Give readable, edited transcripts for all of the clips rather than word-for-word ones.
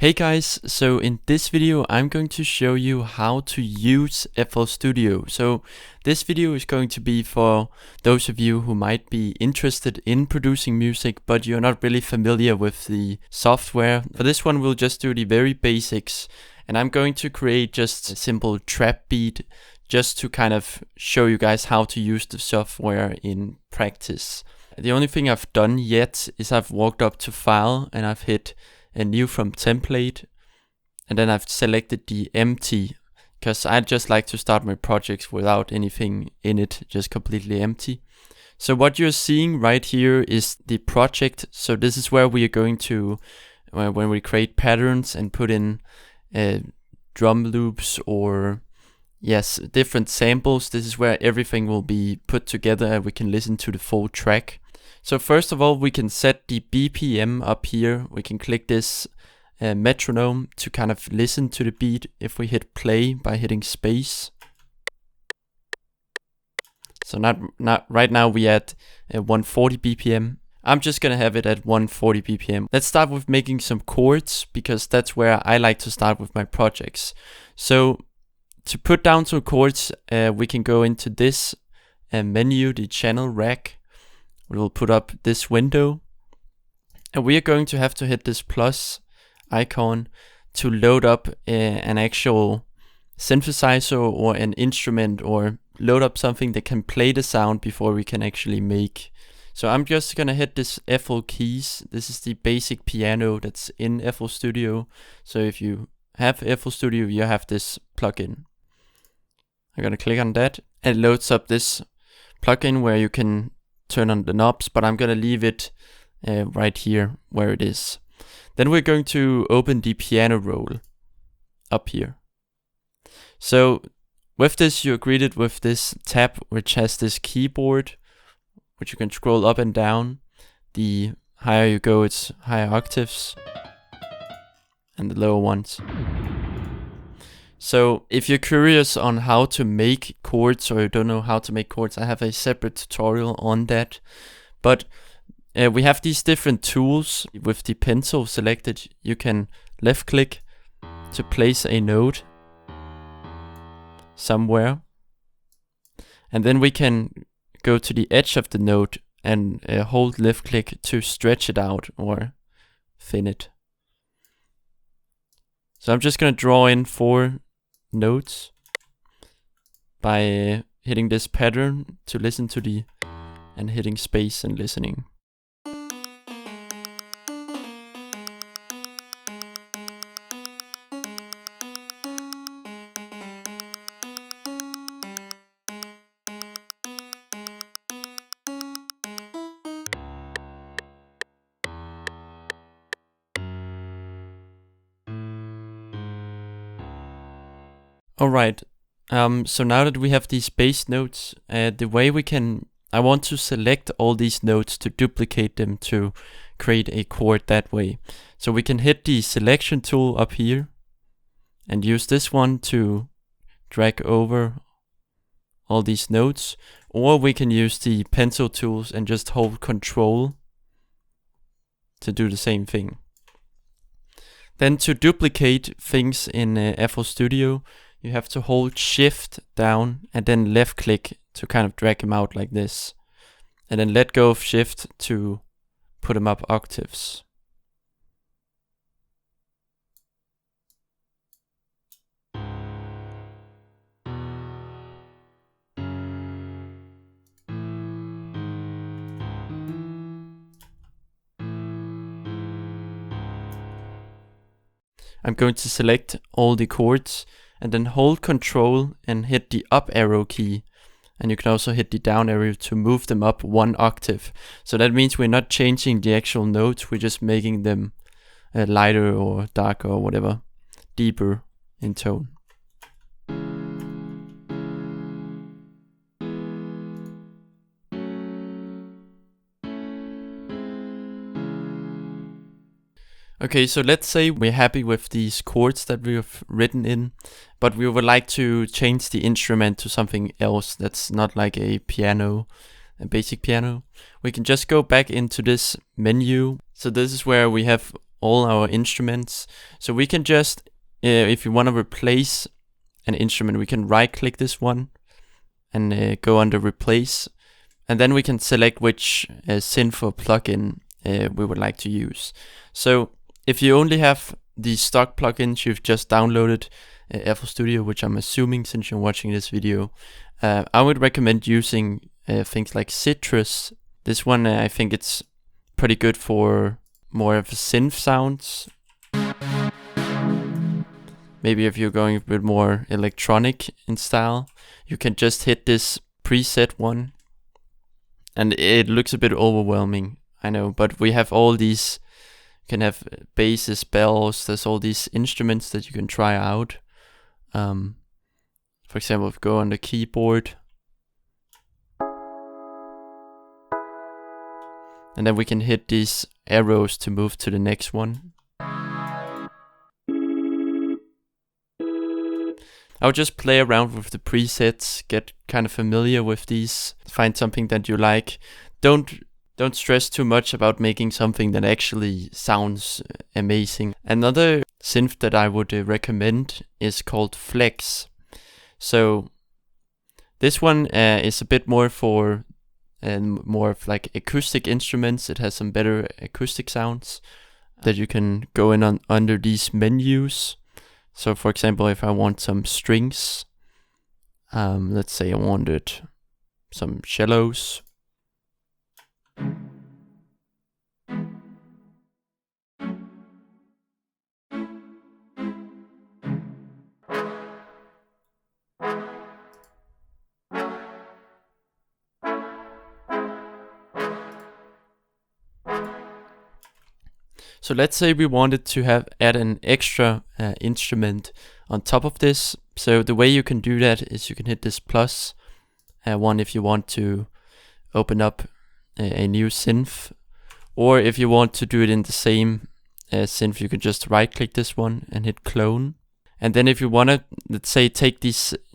Hey guys, so in this video I'm going to show you how to use FL Studio. So this video is going to be for those of you who might be interested in producing music but you're not really familiar with the software. For this one we'll just do the very basics, and I'm going to create just a simple trap beat just to kind of show you guys how to use the software in practice. The only thing I've done yet is I've walked up to File and I've hit a new from template, and then I've selected the empty because I just like to start my projects without anything in it, just completely empty. So what you're seeing right here is the project. So this is where we are going to, when we create patterns and put in drum loops or different samples, this is where everything will be put together and we can listen to the full track. So first of all, we can set the BPM up here. We can click this metronome to kind of listen to the beat if we hit play by hitting space. So not right now we at 140 BPM. I'm just gonna have it at 140 BPM. Let's start with making some chords because that's where I like to start with my projects. So to put down some chords, we can go into this menu, the channel rack. We will put up this window, and we are going to have to hit this plus icon to load up an actual synthesizer or an instrument, or load up something that can play the sound before we can actually make. So I'm just gonna hit this FL keys. This is the basic piano that's in FL Studio. So if you have FL Studio, you have this plugin. I'm gonna click on that. It loads up this plugin where you can turn on the knobs, but I'm gonna leave it right here where it is. Then we're going to open the piano roll up here. So with this, you're greeted with this tab which has this keyboard which you can scroll up and down. The higher you go, it's higher octaves, and the lower ones. So if you're curious on how to make chords, or you don't know how to make chords, I have a separate tutorial on that. But we have these different tools. With the pencil selected, you can left click to place a note somewhere, and then we can go to the edge of the note and hold left click to stretch it out or thin it. So I'm just gonna draw in 4 notes by hitting this pattern to listen to the, and hitting space and listening. Alright, so now that we have these bass notes, the way we can, I want to select all these notes to duplicate them to create a chord that way. So we can hit the selection tool up here and use this one to drag over all these notes, or we can use the pencil tools and just hold Control to do the same thing. Then to duplicate things in FL Studio, you have to hold Shift down and then left click to kind of drag them out like this. And then let go of Shift to put them up octaves. I'm going to select all the chords and then hold Control and hit the up arrow key, and you can also hit the down arrow to move them up 1 octave. So that means we're not changing the actual notes, we're just making them lighter or darker or whatever, deeper in tone. Okay, so let's say we're happy with these chords that we have written in, but we would like to change the instrument to something else that's not like a piano, a basic piano. We can just go back into this menu. So this is where we have all our instruments. So we can just, if you want to replace an instrument, we can right click this one and go under replace, and then we can select which synth or plugin we would like to use. So if you only have the stock plugins, you've just downloaded FL Studio, which I'm assuming since you're watching this video, I would recommend using things like Citrus. This one, I think it's pretty good for more of synth sounds. Maybe if you're going a bit more electronic in style, you can just hit this preset one. And it looks a bit overwhelming, I know, but we have all these, you can have basses, bells, there's all these instruments that you can try out. For example, if you go on the keyboard, and then we can hit these arrows to move to the next one. I'll just play around with the presets, get kind of familiar with these, find something that you like. Don't stress too much about making something that actually sounds amazing. Another synth that I would recommend is called Flex. So this one is a bit more for more of like acoustic instruments. It has some better acoustic sounds that you can go in on under these menus. So for example, if I want some strings, let's say I wanted some cellos. So let's say we wanted to add an extra instrument on top of this. So the way you can do that is you can hit this plus one if you want to open up a new synth, or if you want to do it in the same synth, you can just right click this one and hit clone. And then if you want to, let's say, take the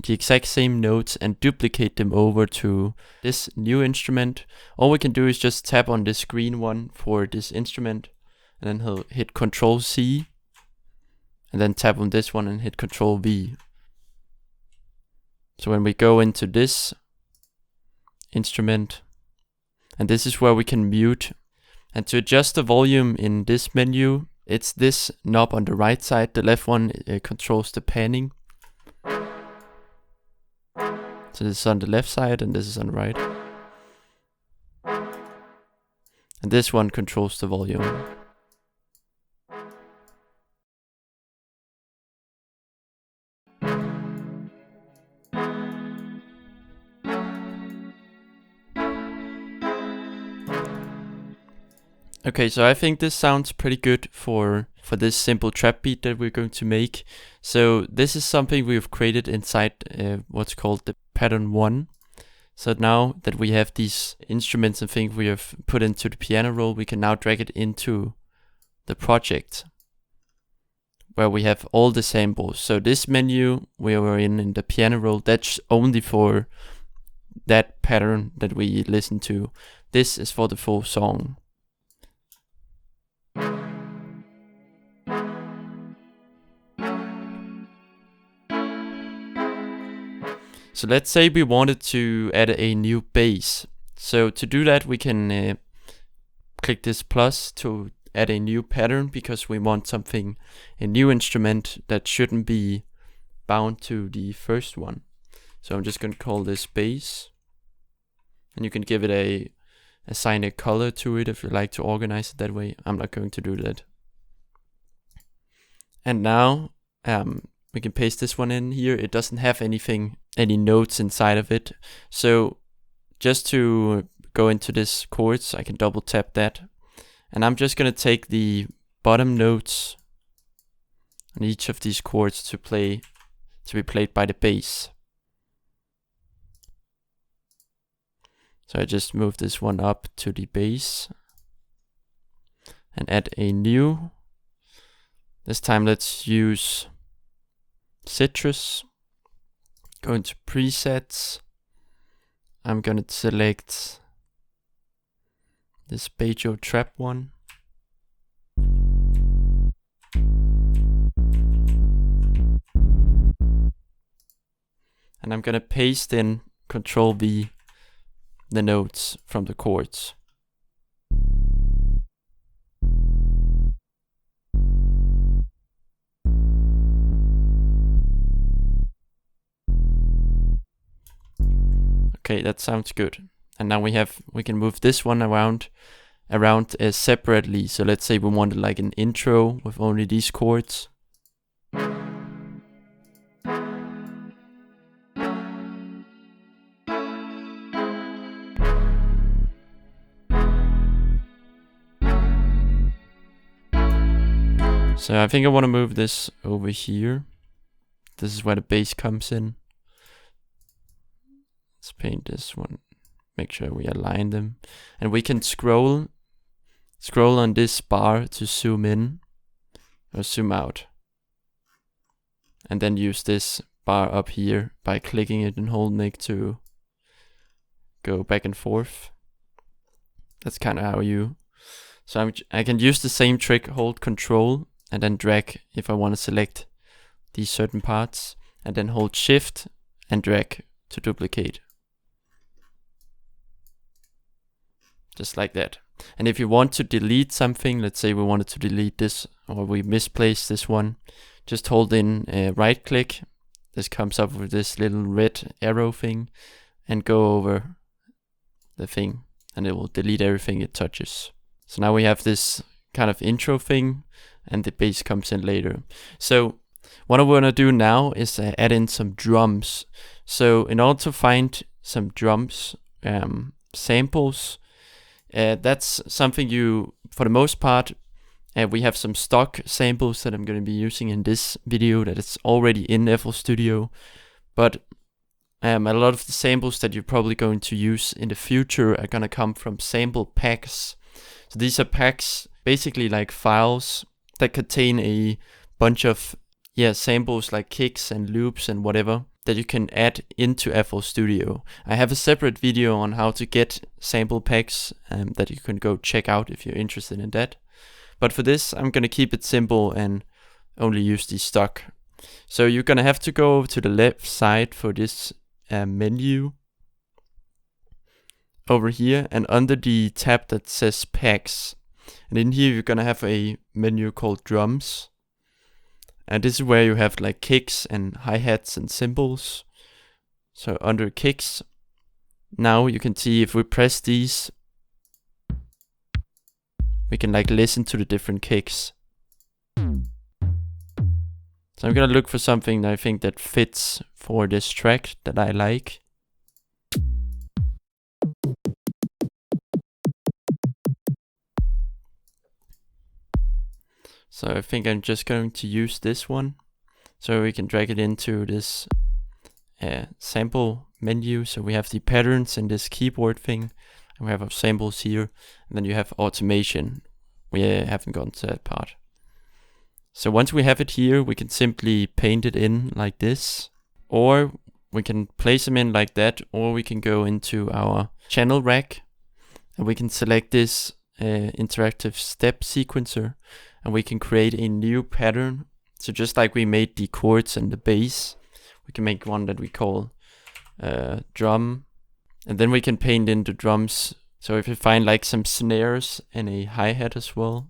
exact same notes and duplicate them over to this new instrument, all we can do is just tap on this green one for this instrument, and then he'll hit Control C, and then tap on this one and hit Control V. So when we go into this instrument, and this is where we can mute, and to adjust the volume in this menu, it's this knob on the right side. The left one controls the panning. So this is on the left side and this is on the right. And this one controls the volume. Okay, so I think this sounds pretty good for this simple trap beat that we're going to make. So this is something we've created inside what's called the pattern 1. So now that we have these instruments and things we have put into the piano roll, we can now drag it into the project where we have all the samples. So this menu we were in the piano roll, that's only for that pattern that we listen to. This is for the full song. So let's say we wanted to add a new bass. So to do that, we can click this plus to add a new pattern, because we want a new instrument that shouldn't be bound to the first one. So I'm just going to call this bass, and you can give it assign a color to it if you like to organize it that way. I'm not going to do that. And now we can paste this one in here. It doesn't have any notes inside of it. So just to go into this chords, I can double tap that. And I'm just going to take the bottom notes on each of these chords to be played by the bass. So I just move this one up to the bass and add a new. This time let's use Citrus. Go into presets. I'm gonna select this Banjo Trap one. And I'm gonna paste in Control V the notes from the chords. Okay, that sounds good. And now we can move this one around separately. So let's say we wanted like an intro with only these chords. So I think I want to move this over here. This is where the bass comes in. Let's paint this one. Make sure we align them. And we can scroll on this bar to zoom in or zoom out. And then use this bar up here by clicking it and holding it to go back and forth. That's kind of how you... So I can use the same trick, hold Control and then drag if I want to select these certain parts, and then hold Shift and drag to duplicate. Just like that. And if you want to delete something, let's say we wanted to delete this, or we misplaced this one, just hold in right click. This comes up with this little red arrow thing, and go over the thing, and it will delete everything it touches. So now we have this kind of intro thing, and the bass comes in later. So what I want to do now is add in some drums. So in order to find some drums samples, that's something you, for the most part, we have some stock samples that I'm going to be using in this video that is already in FL Studio. But a lot of the samples that you're probably going to use in the future are going to come from sample packs. So these are packs, basically like files that contain a bunch of samples like kicks and loops and whatever that you can add into FL Studio. I have a separate video on how to get sample packs that you can go check out if you're interested in that. But for this, I'm going to keep it simple and only use the stock. So you're going to have to go to the left side for this menu over here, and under the tab that says packs. And in here you're gonna have a menu called drums, and this is where you have like kicks and hi-hats and cymbals. So under kicks, now you can see if we press these, we can like listen to the different kicks. So I'm gonna look for something that I think that fits for this track that I like. So I think I'm just going to use this one. So we can drag it into this sample menu. So we have the patterns in this keyboard thing, and we have our samples here, and then you have automation. We haven't gone to that part. So once we have it here, we can simply paint it in like this, or we can place them in like that, or we can go into our channel rack and we can select this interactive step sequencer, and we can create a new pattern. So just like we made the chords and the bass, we can make one that we call drum, and then we can paint in the drums. So if you find like some snares and a hi-hat as well.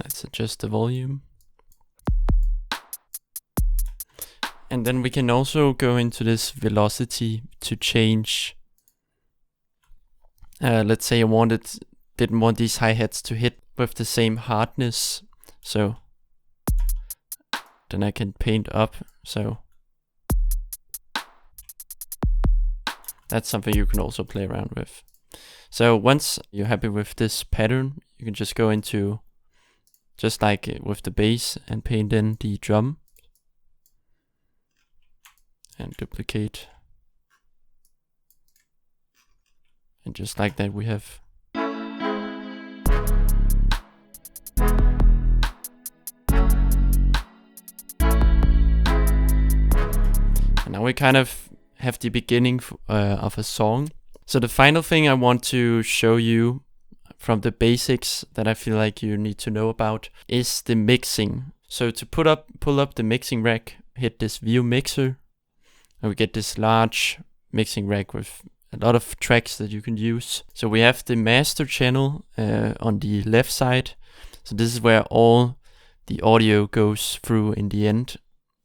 Let's adjust the volume. And then we can also go into this velocity to change. Let's say I wanted didn't want these hi-hats to hit with the same hardness. So then I can paint up. So that's something you can also play around with. So once you're happy with this pattern, you can just go into, just like with the bass, and paint in the drum. And duplicate. And just like that we have. And now we kind of have the beginning of a song. So the final thing I want to show you from the basics that I feel like you need to know about is the mixing. So to pull up the mixing rack, hit this view mixer, and we get this large mixing rack with a lot of tracks that you can use. So we have the master channel on the left side. So this is where all the audio goes through in the end.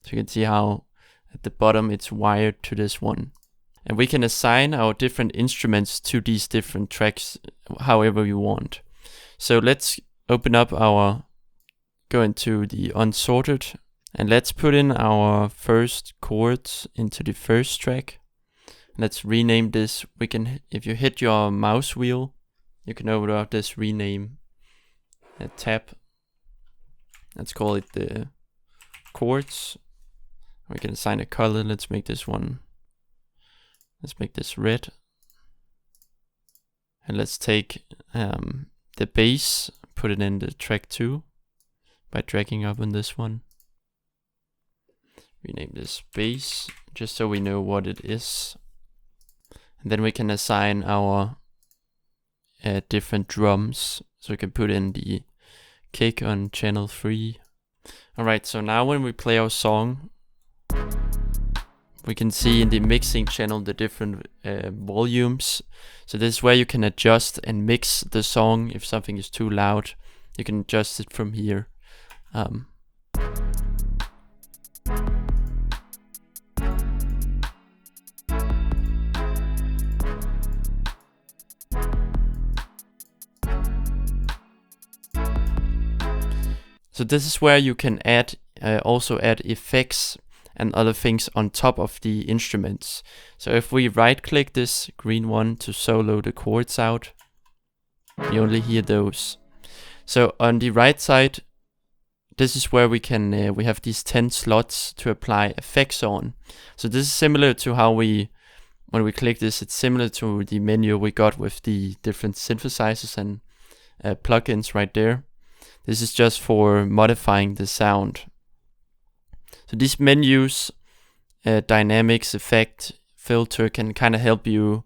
So you can see how at the bottom it's wired to this one. And we can assign our different instruments to these different tracks however we want. So let's open up go into the unsorted, and let's put in our first chords into the first track. Let's rename this. We can, if you hit your mouse wheel, you can open up this rename tab. Let's call it the chords. We can assign a color. Let's make this one. Let's make this red. And let's take the bass, put it in the track 2 by dragging up on this one. Rename this bass, just so we know what it is. And then we can assign our different drums. So we can put in the kick on channel 3. Alright, so now when we play our song, we can see in the mixing channel the different volumes. So this is where you can adjust and mix the song. If something is too loud, you can adjust it from here. So this is where you can also add effects and other things on top of the instruments. So if we right click this green one to solo the chords out, you only hear those. So on the right side, this is where we can we have these 10 slots to apply effects on. So this is similar to how when we click this, it's similar to the menu we got with the different synthesizers and plugins right there. This is just for modifying the sound. So these menus, dynamics, effect, filter, can kind of help you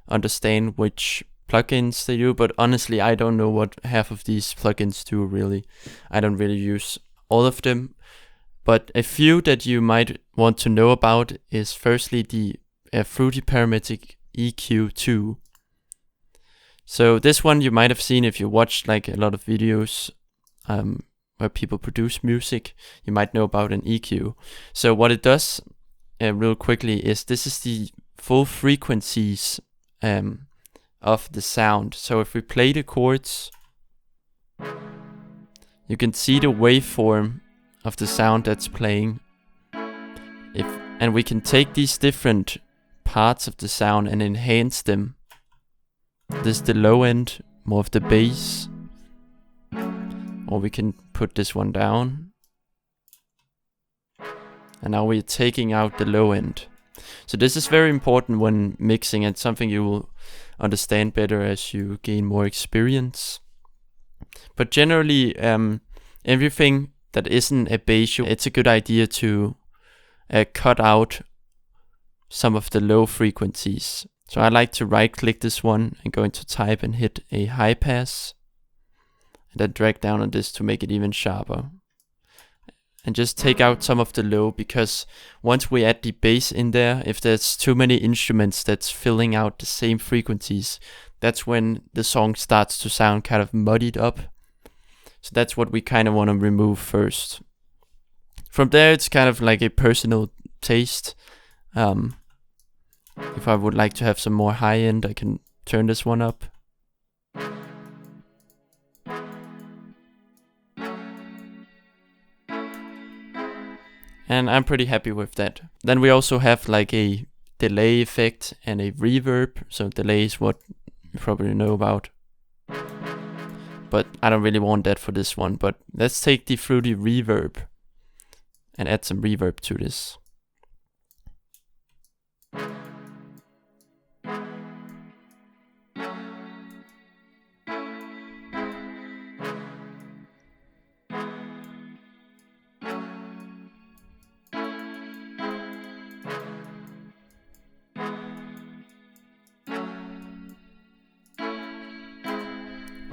understand which plugins they do, but honestly I don't know what half of these plugins do really. I don't really use all of them, but a few that you might want to know about is firstly the Fruity Parametric EQ2. So this one you might have seen if you watched like a lot of videos where people produce music. You might know about an EQ. So what it does real quickly is this is the full frequencies of the sound. So if we play the chords, you can see the waveform of the sound that's playing. And we can take these different parts of the sound and enhance them. This is the low end, more of the bass. Or we can put this one down. And now we're taking out the low end. So this is very important when mixing, and something you will understand better as you gain more experience. But generally, everything that isn't a bass, it's a good idea to cut out some of the low frequencies. So I like to right click this one and go into type and hit a high pass. And then drag down on this to make it even sharper. And just take out some of the low, because once we add the bass in there, if there's too many instruments that's filling out the same frequencies, that's when the song starts to sound kind of muddied up. So that's what we kind of want to remove first. From there, it's kind of like a personal taste. If I would like to have some more high end, I can turn this one up. And I'm pretty happy with that. Then we also have like a delay effect and a reverb. So delay is what you probably know about, but I don't really want that for this one. But let's take the fruity reverb and add some reverb to this.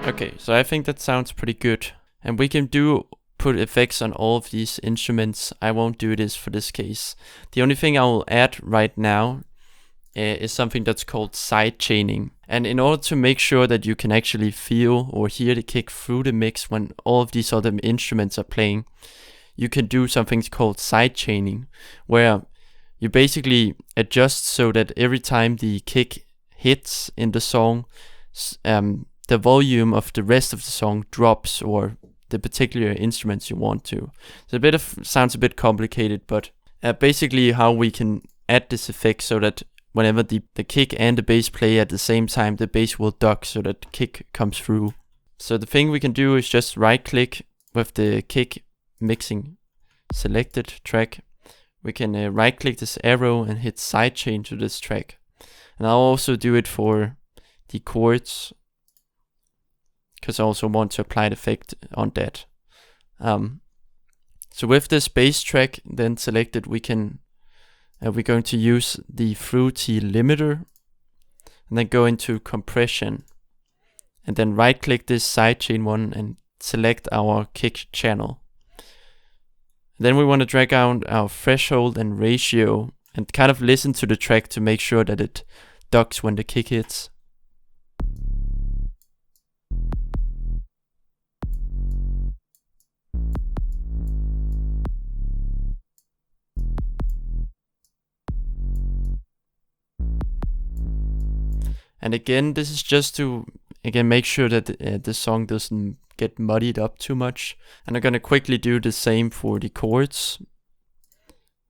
Okay, so I think that sounds pretty good. And we can put effects on all of these instruments. I won't do this for this case. The only thing I will add right now is something that's called sidechaining. And in order to make sure that you can actually feel or hear the kick through the mix when all of these other instruments are playing, you can do something called sidechaining, where you basically adjust so that every time the kick hits in the song, the volume of the rest of the song drops, or the particular instruments you want to. So sounds a bit complicated, but basically how we can add this effect so that whenever the kick and the bass play at the same time, the bass will duck so that the kick comes through. So the thing we can do is just right click with the kick mixing selected track. We can right click this arrow and hit sidechain to this track. And I'll also do it for the chords, because I also want to apply the effect on that. So with this bass track then selected, we're going to use the fruity limiter, and then go into compression, and then right click this sidechain one and select our kick channel. Then we want to drag out our threshold and ratio and kind of listen to the track to make sure that it ducks when the kick hits. And again, this is just to make sure that the song doesn't get muddied up too much. And I'm gonna quickly do the same for the chords.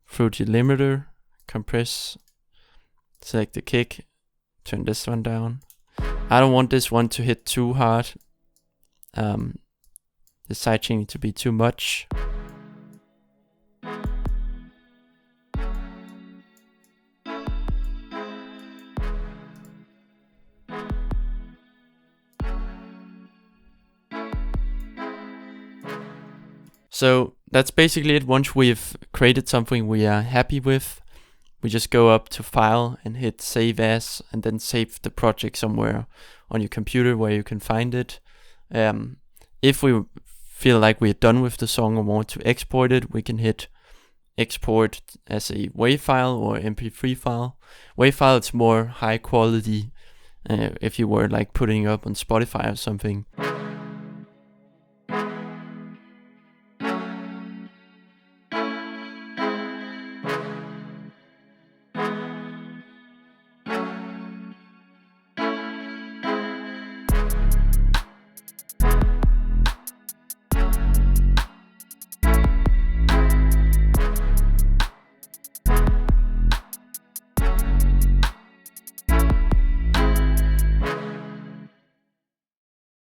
Fruity limiter, compress, select the kick, turn this one down. I don't want this one to hit too hard. The sidechain to be too much. So that's basically it. Once we've created something we are happy with, we just go up to File and hit Save As, and then save the project somewhere on your computer where you can find it. If we feel like we're done with the song and want to export it, we can hit Export as a WAV file or MP3 file. WAV file, it's more high quality if you were like putting it up on Spotify or something.